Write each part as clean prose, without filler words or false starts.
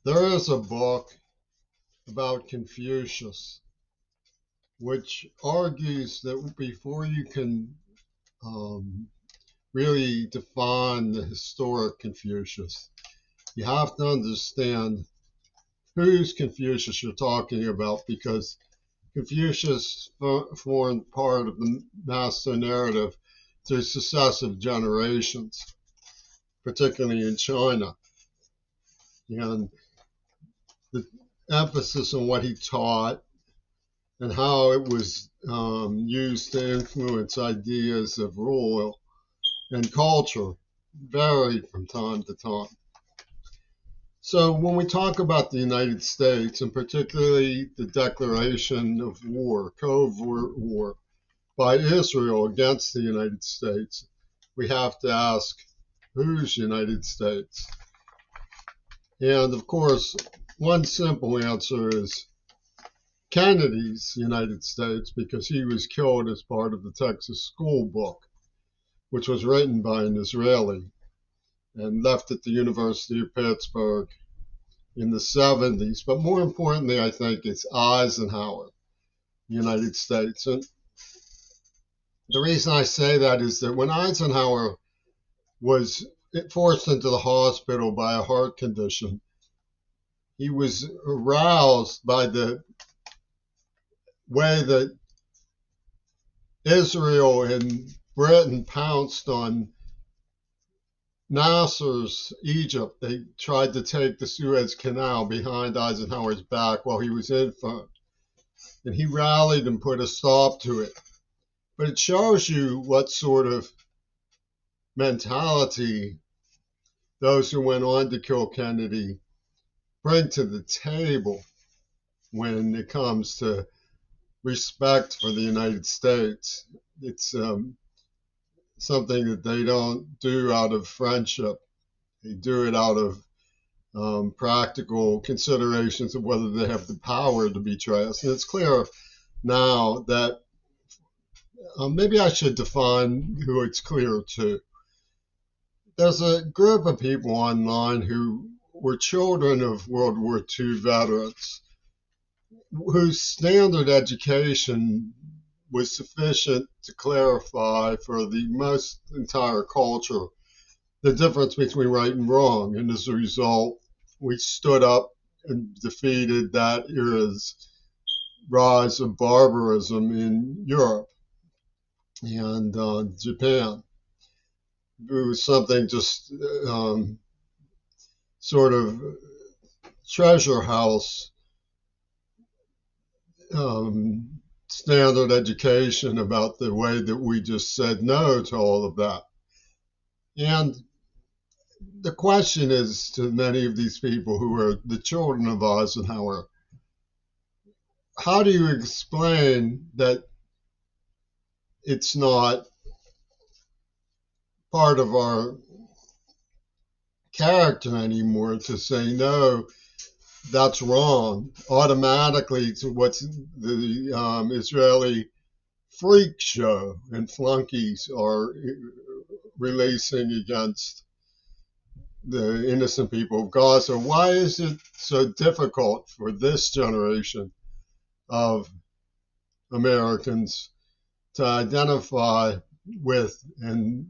There is a book about Confucius which argues that before you can um, really define the historic Confucius, you have to understand whose Confucius you're talking about, because Confucius formed part of the master narrative through successive generations, particularly in China. And the emphasis on what he taught and how it was used to influence ideas of rule and culture varied from time to time. So when we talk about the United States, and particularly the declaration of war, covert war, by Israel against the United States, we have to ask, whose United States? And of course, one simple answer is Kennedy's United States, because he was killed as part of the Texas School Book, which was written by an Israeli and left at the University of Pittsburgh in the 70s. But more importantly, I think it's Eisenhower, United States. And the reason I say that is that when Eisenhower was forced into the hospital by a heart condition, he was aroused by the way that Israel and Britain pounced on Nasser's Egypt. They tried to take the Suez Canal behind Eisenhower's back while he was infirm, and he rallied and put a stop to it. But it shows you what sort of mentality those who went on to kill Kennedy bring to the table when it comes to respect for the United States. It's something that they don't do out of friendship. They do it out of practical considerations of whether they have the power to betray us. And it's clear now that maybe I should define who it's clear to. There's a group of people online who were children of World War II veterans whose standard education was sufficient to clarify for the most entire culture the difference between right and wrong. And as a result, we stood up and defeated that era's rise of barbarism in Europe and Japan. It was something just sort of treasure house standard education about the way that we just said no to all of that. And the question is to many of these people who are the children of Eisenhower, how do you explain that it's not part of our character anymore to say no, that's wrong, automatically to what's the Israeli freak show and flunkies are releasing against the innocent people of Gaza? Why is it so difficult for this generation of Americans to identify with and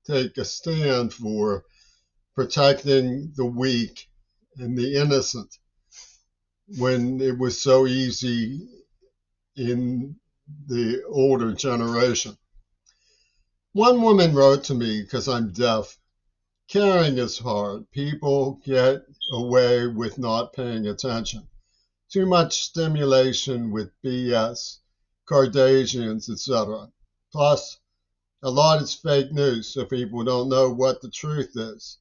take a stand for protecting the weak and the innocent when it was so easy in the older generation? One woman wrote to me, because I'm deaf, caring is hard. People get away with not paying attention. Too much stimulation with BS, Kardashians, etc. Plus, a lot is fake news, so people don't know what the truth is.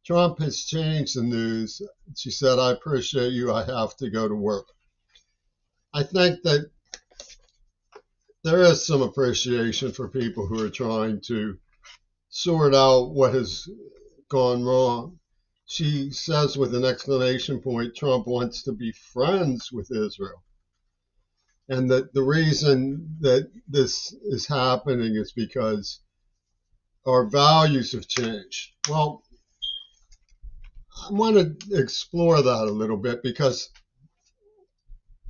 Trump has changed the news. She said, I appreciate you. I have to go to work. I think that there is some appreciation for people who are trying to sort out what has gone wrong. She says with an exclamation point, Trump wants to be friends with Israel. And that the reason that this is happening is because our values have changed. Well, want to explore that a little bit because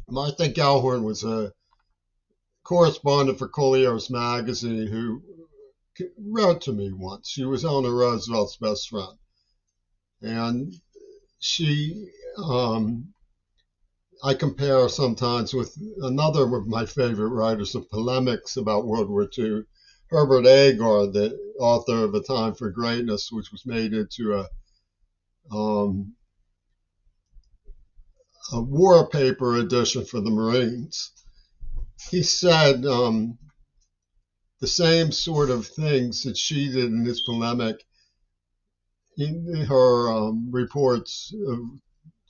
Martha Gellhorn was a correspondent for Collier's magazine who wrote to me once. She was Eleanor Roosevelt's best friend. And she, I compare sometimes with another of my favorite writers of polemics about World War II, Herbert Agar, the author of A Time for Greatness, which was made into a war paper edition for the Marines. He said the same sort of things that she did in his polemic in her reports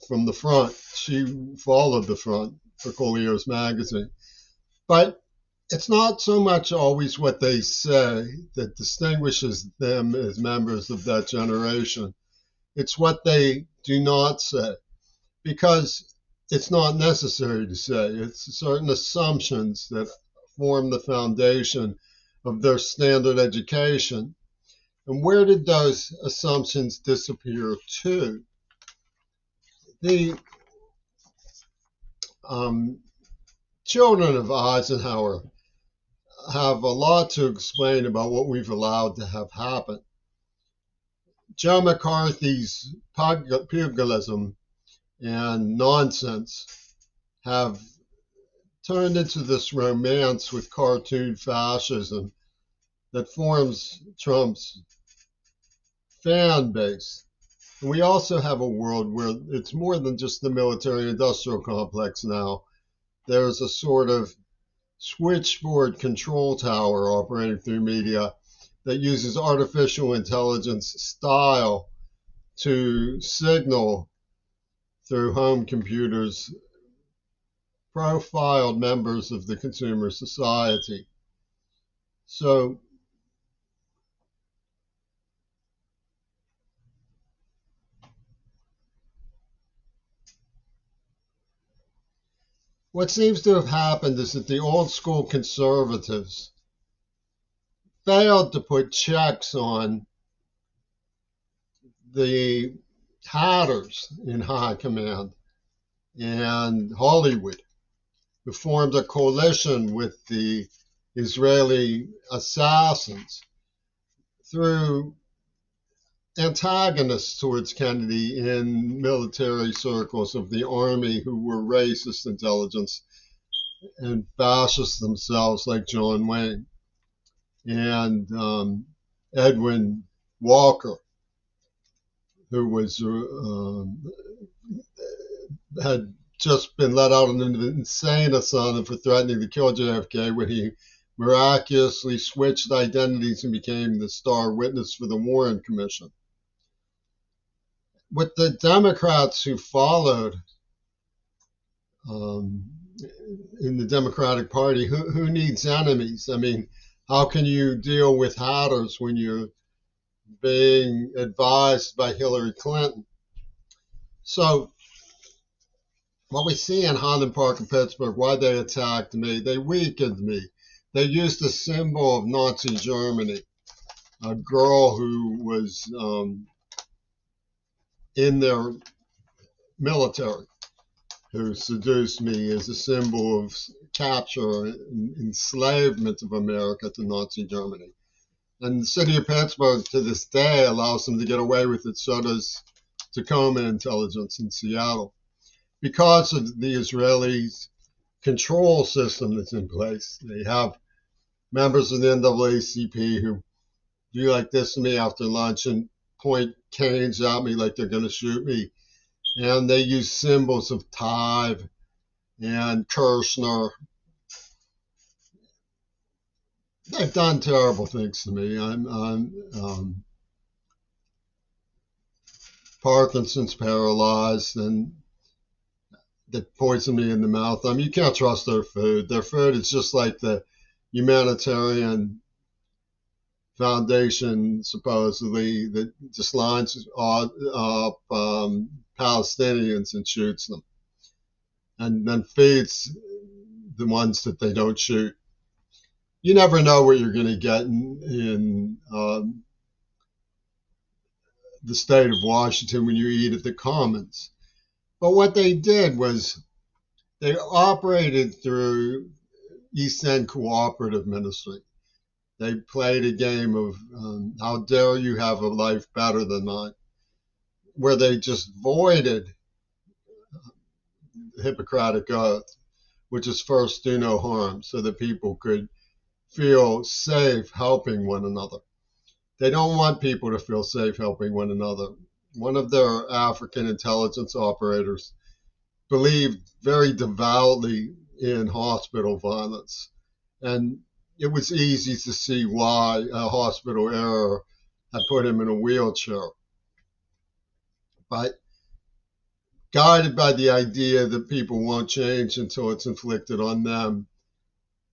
from the front. She followed the front for Collier's magazine. But it's not so much always what they say that distinguishes them as members of that generation. It's what they do not say, because it's not necessary to say. It's certain assumptions that form the foundation of their standard education. And where did those assumptions disappear to? The children of Eisenhower have a lot to explain about what we've allowed to have happen. Joe McCarthy's pugilism and nonsense have turned into this romance with cartoon fascism that forms Trump's fan base. And we also have a world where it's more than just the military-industrial complex now. There's a sort of switchboard control tower operating through media that uses artificial intelligence style to signal through home computers profiled members of the consumer society. So what seems to have happened is that the old school conservatives failed to put checks on the hatters in high command and Hollywood, who formed a coalition with the Israeli assassins through antagonists towards Kennedy in military circles of the army who were racist intelligence and fascists themselves, like John Wayne and Edwin Walker, who was had just been let out of an insane asylum for threatening to kill JFK when he miraculously switched identities and became the star witness for the Warren Commission. With the Democrats who followed in the Democratic Party, who needs enemies? I mean, how can you deal with hatters when you're being advised by Hillary Clinton? So what we see in Highland Park in Pittsburgh, why they attacked me, they weakened me. They used a symbol of Nazi Germany, a girl who was in their military, who seduced me as a symbol of capture and enslavement of America to Nazi Germany. And the city of Pittsburgh to this day allows them to get away with it. So does Tacoma Intelligence in Seattle, because of the Israelis' control system that's in place. They have members of the NAACP who do like this to me after lunch and point canes at me like they're going to shoot me. And they use symbols of Tive and Kirshner. They've done terrible things to me. I'm Parkinson's paralyzed, and they poison me in the mouth. I mean, you can't trust their food. Their food is just like the humanitarian foundation, supposedly, that just lines up Palestinians and shoots them, and then feeds the ones that they don't shoot. You never know what you're going to get in the state of Washington when you eat at the Commons. But what they did was they operated through East End Cooperative Ministry. They played a game of how dare you have a life better than mine, where they just voided the Hippocratic Oath, which is first do no harm, so that people could feel safe helping one another. They don't want people to feel safe helping one another. One of their African intelligence operators believed very devoutly in hospital violence. And it was easy to see why a hospital error had put him in a wheelchair. But guided by the idea that people won't change until it's inflicted on them,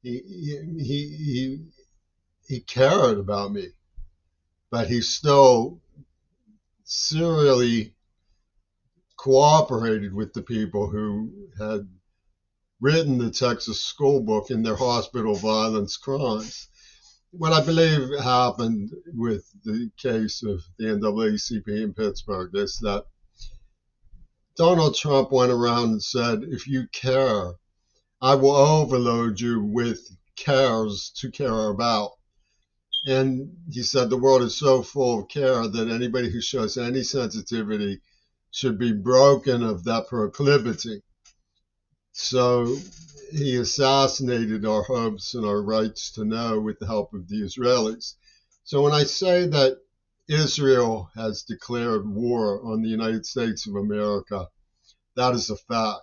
he cared about me. But he still serially cooperated with the people who had written the Texas School Book in their hospital violence crimes. What I believe happened with the case of the NAACP in Pittsburgh is that Donald Trump went around and said, if you care, I will overload you with cares to care about. And he said the world is so full of care that anybody who shows any sensitivity should be broken of that proclivity. So he assassinated our hopes and our rights to know with the help of the Israelis. So when I say that Israel has declared war on the United States of America, that is a fact.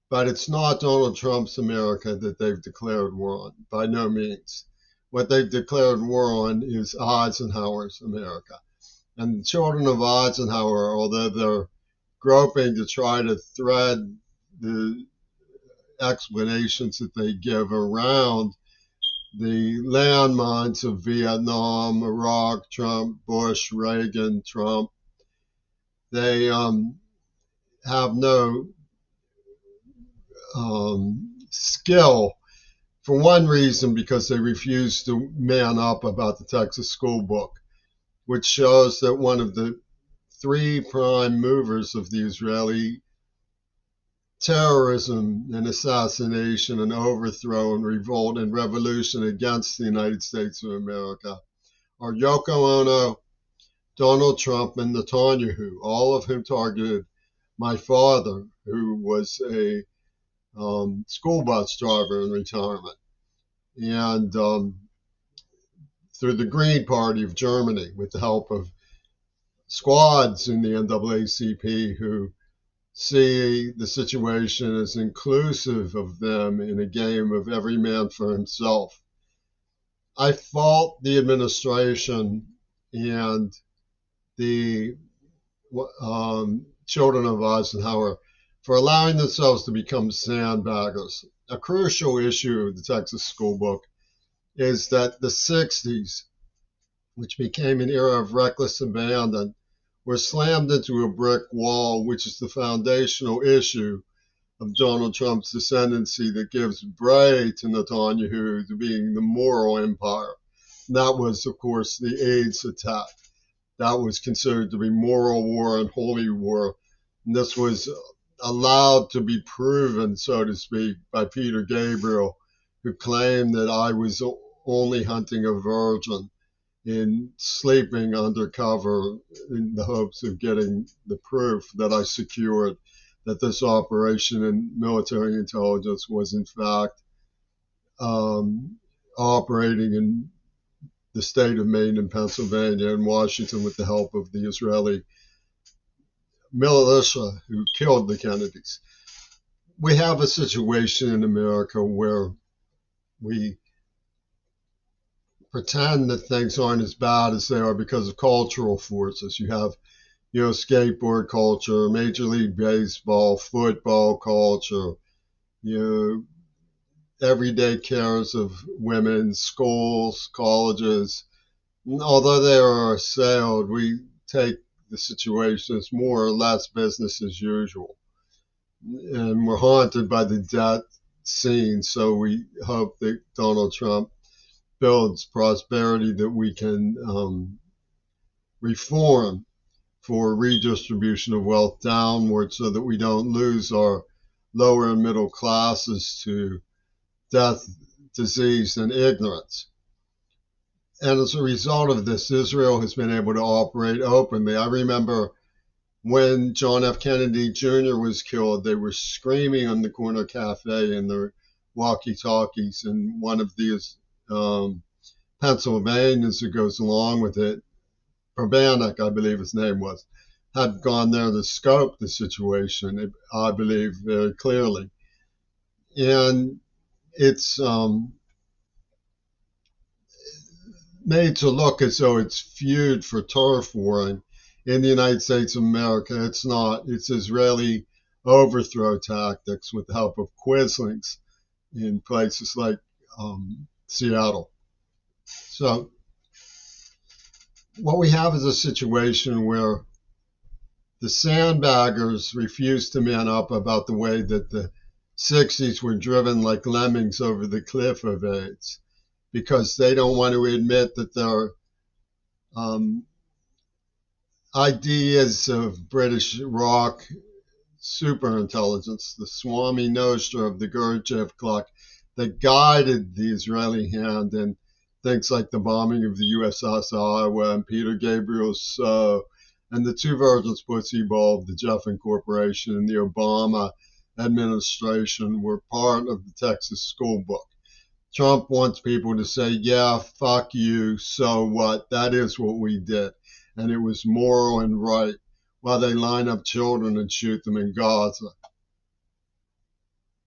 But it's not Donald Trump's America that they've declared war on, by no means. What they've declared war on is Eisenhower's America. And the children of Eisenhower, although they're groping to try to thread the explanations that they give around the landmines of Vietnam, Iraq, Trump, Bush, Reagan, Trump, they have no skill. For one reason, because they refuse to man up about the Texas School Book, which shows that one of the three prime movers of the Israeli terrorism and assassination and overthrow and revolt and revolution against the United States of America are Yoko Ono, Donald Trump, and Netanyahu, all of whom targeted my father, who was a school bus driver in retirement, and through the Green Party of Germany with the help of squads in the NAACP who see the situation as inclusive of them in a game of every man for himself. I fault the administration and the children of Eisenhower for allowing themselves to become sandbaggers. A crucial issue of the Texas School Book is that the 60s, which became an era of reckless abandon, were slammed into a brick wall, which is the foundational issue of Donald Trump's ascendancy that gives bray to Netanyahu to being the moral empire. And that was, of course, the AIDS attack. That was considered to be moral war and holy war. And this was allowed to be proven, so to speak, by Peter Gabriel, who claimed that I was only hunting a virgin in sleeping undercover in the hopes of getting the proof that I secured that this operation in military intelligence was in fact operating in the state of Maine and Pennsylvania and Washington with the help of the Israeli militia who killed the Kennedys. We have a situation in America where we pretend that things aren't as bad as they are because of cultural forces. You have, skateboard culture, Major League Baseball, football culture, everyday cares of women, schools, colleges. Although they are assailed, we take the situation as more or less business as usual. And we're haunted by the debt scene, so we hope that Donald Trump builds prosperity that we can reform. for redistribution of wealth downward so that we don't lose our lower and middle classes to death, disease, and ignorance. And as a result of this, Israel has been able to operate openly. I remember when John F. Kennedy Jr. was killed, they were screaming on the corner cafe in their walkie-talkies, and one of these Pennsylvanians who goes along with it, Urbanek, I believe his name was, had gone there to scope the situation, I believe, very clearly. And it's made to look as though it's feud for turf warring in the United States of America. It's not. It's Israeli overthrow tactics with the help of Quislings in places like Seattle. So what we have is a situation where the sandbaggers refuse to man up about the way that the 60s were driven like lemmings over the cliff of AIDS, because they don't want to admit that their ideas of British rock superintelligence, the Swami Nostra of the Gurdjieff clock that guided the Israeli hand in things like the bombing of the USS Iowa and Peter Gabriel's and the two versions Pussy Bowl, the Jeffin Corporation and the Obama administration were part of the Texas school book. Trump wants people to say, yeah, fuck you, so what? That is what we did. And it was moral and right, while they line up children and shoot them in Gaza.